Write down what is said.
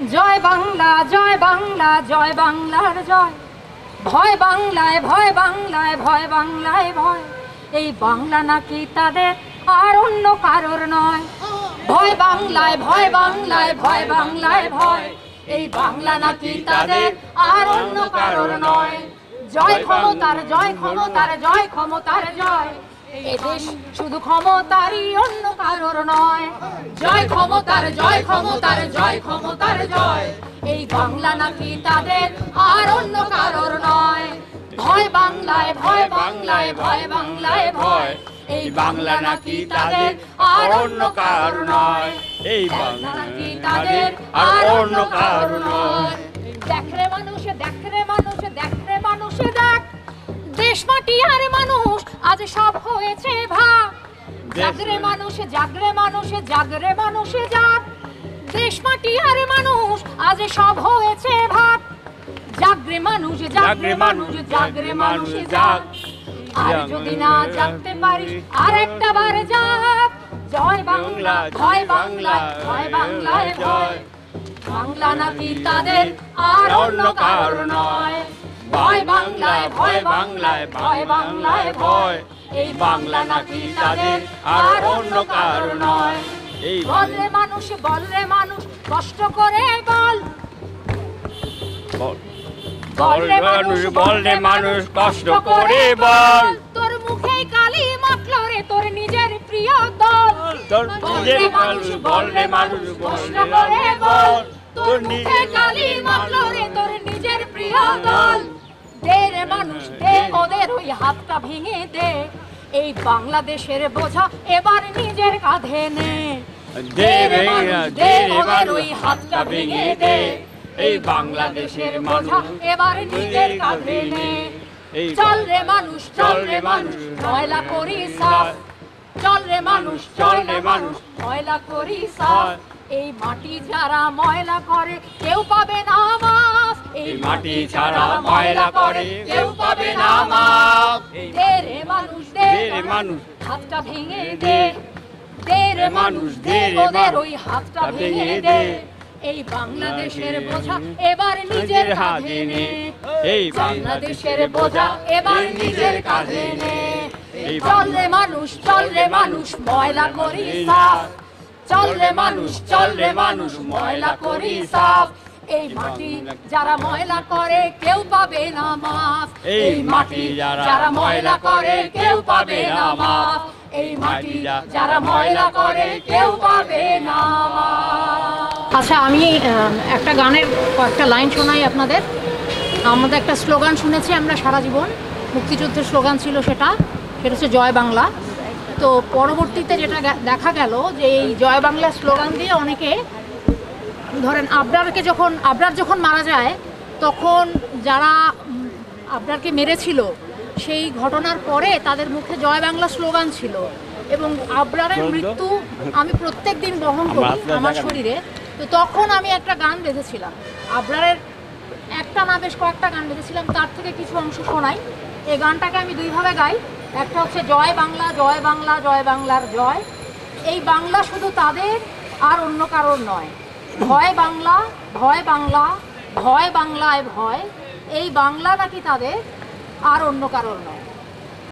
জয় বাংলা, জয় বাংলা, জয় বাংলার জয়। ভয় বাংলায়, ভয় বাংলায়, ভয় বাংলায় ভয়। এই বাংলা নাকি তাদের আর অন্য কারোর নয়। ভয় বাংলায়, ভয় বাংলায়, ভয় বাংলায় ভয়। এই বাংলা নাকি তাদের আর অন্য কারোর নয়। জয় ক্ষমতার, জয় ক্ষমতার, জয় ক্ষমতার জয়। এ দেশ শুধু ক্ষমতারই, অন্য কারোর নয়। জয় ক্ষমতার, জয় ক্ষমতার, জয় ক্ষমতার জয়। এই বাংলা নাকি তাদের আর অন্য কারোর নয়। ভয় বাংলায়, ভয় বাংলায়, ভয় বাংলায় ভয়। এই বাংলা নাকি তাদের আর অন্য কারোর নয়। এই বাংলা নাকি তাদের আর অন্য কারোর নয়। দেখ রে মানুষ, দেখ রে মানুষ, দেখ রে মানুষ দেখ। দেশ মাটি আর মানুষ আজ সব হয়েছে ভাগ। জাগরে মানুষ, জাগরে মানুষ, জাগরে মানুষ জাগ। দেশ মাটি আর মানুষ আজ সব হয়েছে ভাগ। জাগরে মানুষ, জাগরে মানুষ, জাগরে মানুষ জাগ। আর যদি না জাগতে পারিস আর একটা বার জাগ। জয় বাংলা, ভয় বাংলায়, ভয় বাংলায় ভয়। বাংলা নাকি তাদের আর অন্য কারোর নয়। ভয় বাংলায়, ভয় বাংলায়, ভয় বাংলায় ভয়। এই বাংলা নাকি তাদের আর অন্য কারোর নয়। বল রে মানুষ, বল রে মানুষ, কষ্ট করে বল। বল রে মানুষ, বল রে মানুষ, কষ্ট করে বল। তোর মুখে কালি মাখলো রে তোর নিজের প্রিয় দল। বল রে মানুষ, বল রে মানুষ, কষ্ট করে বল। তোর মুখে কালি মাখলো রে তোর নিজের প্রিয় দল। দে রে মানুষ, দে ওদের ওই হাতটা ভেঙে দে। এই বাংলাদেশের বোঝা এবার নিজের কাঁধে নে। দে রে মানুষ, দে ওদের ওই হাতটা ভেঙে দে। এই বাংলাদেশের বোঝা এবার নিজের কাঁধে নে। চল রে মানুষ, চল রে মানুষ, ময়লা করি সাফ। চল রে মানুষ, চল রে মানুষ, ময়লা করি সাফ। এই মাটি যারা ময়লা করে কেউ পাবে না মাফ। এই মাটি ছাড়া ময়লা করে কেউ পাবে না মাফ। দে রে মানুষ, দে রে মানুষ, হাতটা ভেঙে দে। দে রে মানুষ, দে ওদের ওই হাতটা ভেঙে দে। এই বাংলাদেশের বোঝা এবার নিজের কাঁধে নে। এই বাংলাদেশের বোঝা এবার নিজের কাঁধে নে। চল রে মানুষ, চল রে মানুষ, ময়লা করি সাফ। চল রে মানুষ, চল রে মানুষ, ময়লা করি সাফ। এই মাটি যারা ময়লা করে কেউ পাবে না মাফ। এই মাটি যারা ময়লা করে কেউ পাবে না মাফ। এই মাটি যারা ময়লা করে কেউ পাবে না মাফ। আচ্ছা, আমি একটা গানের কয়েকটা লাইন শোনাই আপনাদের। আমাদের একটা স্লোগান শুনেছি আমরা সারা জীবন, মুক্তিযুদ্ধের স্লোগান ছিল সেটা হচ্ছে জয় বাংলা। তো পরবর্তীতে যেটা দেখা গেল যে এই জয় বাংলা স্লোগান দিয়ে অনেকে, ধরেন আবরার যখন মারা যায় তখন যারা আবরারকে মেরেছিল সেই ঘটনার পরে তাদের মুখে জয় বাংলা স্লোগান ছিল। এবং আবরারের মৃত্যু আমি প্রত্যেক দিন বহন করি আমার শরীরে। তো তখন আমি একটা গান বেঁধেছিলাম, আবরারের একটা না বেশ কয়েকটা গান বেঁধেছিলাম, তার থেকে কিছু অংশ শোনাই। এই গানটাকে আমি দুইভাবে গাই। একটা হচ্ছে জয় বাংলা, জয় বাংলা, জয় বাংলার জয়। এই বাংলা শুধু তাদের আর অন্য কারোর নয়। ভয় বাংলা, ভয় বাংলা, ভয় বাংলায় ভয়। এই বাংলা নাকি তাদের আর অন্য কারোর নয়।